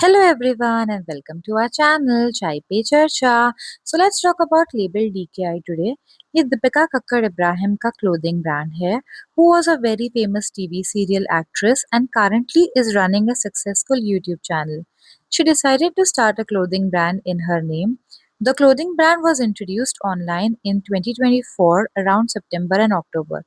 Hello everyone and welcome to our channel Chai Pe Charcha. So let's talk about label DKI today. ये दीपिका कक्कड़ इब्राहिम का clothing brand है who was a very famous TV serial actress and currently is running a successful YouTube channel. She decided to start a clothing brand in her name. The clothing brand was introduced online in 2024 around September and October.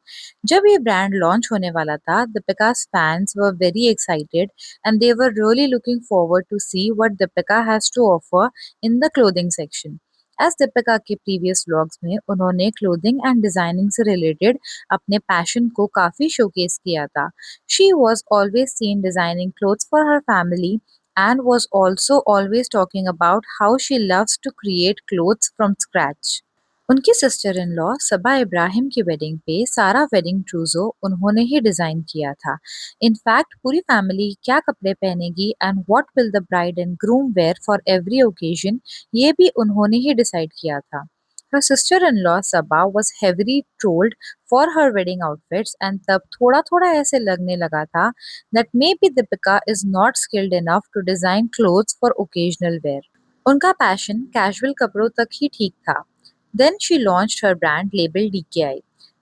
जब ये brand launch होने वाला था, दीपिका's fans were very excited and they were really looking forward to see what Deepika has to offer in the clothing section. As Deepika के previous vlogs में उन्होंने clothing and designing से related अपने पैशन को काफी शोकेस किया था. She was always seen designing clothes for her family and was also always talking about how she loves to create clothes from scratch. उनकी sister in law सबा इब्राहिम की wedding पे सारा वेडिंग ट्रूजो उन्होंने ही डिजाइन किया था. इनफैक्ट पूरी फैमिली क्या कपड़े पहनेगी and what will the bride and groom wear for every occasion ये भी उन्होंने ही डिसाइड किया था. Her sister-in-law Sabah was heavily trolled for her wedding outfits and तब थोड़ा-थोड़ा ऐसे लगने लगा था that maybe Deepika is not skilled enough to design clothes for occasional wear. उनका पैशन कैजुअल कपड़ों तक ही ठीक था. Then she launched her brand label DKI.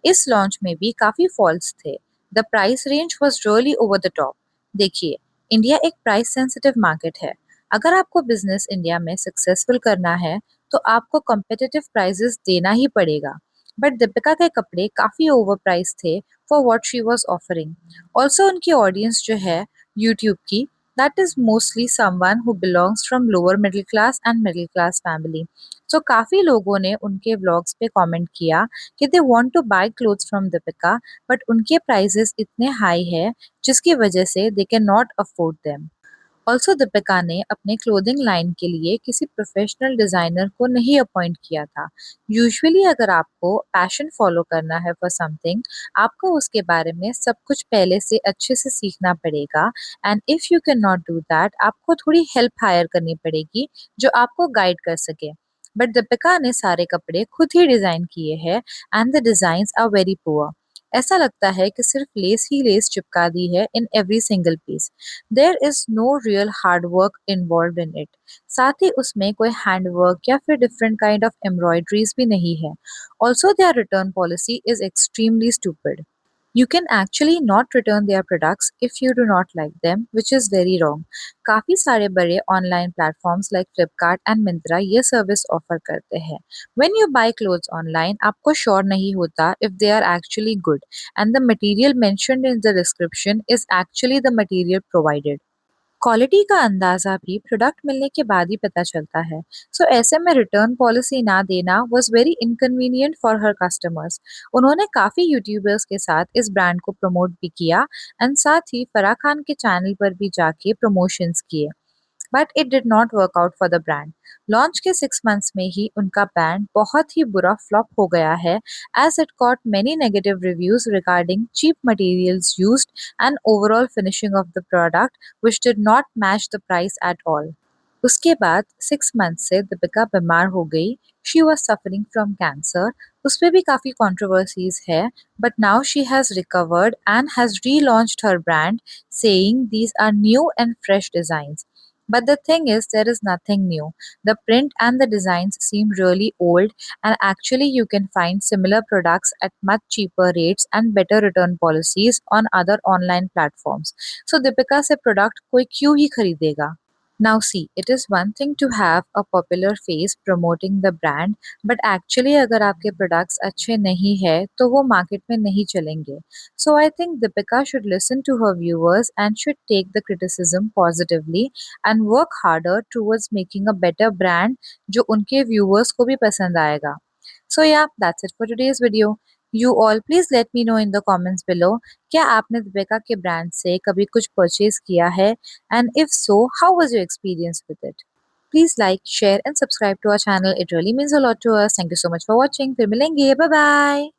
इस लॉन्च में भी काफी फॉल्स थे. The price range was really over the top. देखिए, इंडिया एक प्राइस सेंसिटिव मार्केट है. अगर आपको बिजनेस इंडिया में सक्सेसफुल करना है, तो आपको कॉम्पिटिटिव प्राइसेस देना ही पड़ेगा. बट दीपिका के कपड़े काफी ओवर प्राइस थे for what she was offering. Also उनकी ऑडियंस जो है यूट्यूब की, that is mostly someone who belongs from lower middle class and middle class family. So काफी लोगों ने उनके व्लॉग्स पे कमेंट किया कि they want to buy clothes from Deepika but उनके प्राइसेस इतने हाई है जिसकी वजह से they can not afford them. Also Deepika ने अपने क्लोथिंग लाइन के लिए किसी प्रोफेशनल डिजाइनर को नहीं अपॉइंट किया था. यूजुअली अगर आपको पैशन फॉलो करना है फॉर समथिंग, आपको उसके बारे में सब कुछ पहले से अच्छे से सीखना पड़ेगा and if you can not do that आपको थोड़ी हेल्प हायर करनी पड़ेगी जो आपको गाइड कर सके. बट दीपिका ने सारे कपड़े खुद ही डिजाइन किए हैं and the designs are very poor. ऐसा लगता है कि सिर्फ लेस ही लेस चिपका दी है in every single piece. There is no real hard work involve in it. साथ ही उसमें कोई हैंड वर्क या फिर डिफरेंट काइंड ऑफ एम्ब्रॉयडरीज भी नहीं है. Also their return policy is extremely stupid. You can actually not return their products if you do not like them, which is very wrong. काफ़ी सारे बड़े online platforms like Flipkart and Myntra ये service offer करते हैं. When you buy clothes online, आपको sure नहीं होता if they are actually good and the material mentioned in the description is actually the material provided. Quality का अंदाज़ा भी product मिलने के बाद ही पता चलता है. सो ऐसे में रिटर्न पॉलिसी ना देना was very inconvenient for her customers. उन्होंने काफ़ी यूट्यूबर्स के साथ इस ब्रांड को प्रमोट भी किया एंड साथ ही फराह खान के चैनल पर भी जाके प्रमोशंस किए. But it did not work out for the brand. Launch के 6 मंथ्स में ही उनका ब्रांड बहुत ही बुरा फ्लॉप हो गया है as it got many negative reviews regarding cheap materials used and overall finishing of the product which did not match the price at all. उसके बाद 6 मंथ से दीपिका बीमार हो गई. She was suffering from cancer. उस पर भी काफ़ी कंट्रोवर्सीज है but now she has recovered and has relaunched her brand saying these are new and fresh designs. But the thing is, there is nothing new. The print and the designs seem really old, and actually, you can find similar products at much cheaper rates and better return policies on other online platforms. So, Deepika से product कोई क्यों ही खरीदेगा? Now see, it is one thing to have a popular face promoting the brand, but actually अगर आपके products अच्छे नहीं है तो वो market में नहीं चलेंगे. So I think Deepika should listen to her viewers and should take the criticism positively and work harder towards making a better brand जो उनके viewers को भी पसंद आएगा. So yeah, that's it for today's video. You all please let me know in the comments below क्या आपने दीपिका के brand से कभी कुछ परचेज किया है and if so, how was your experience with it? Please like, share and subscribe to our channel. It really means a lot to us. Thank you so much for watching. फिर मिलेंगे. Bye bye.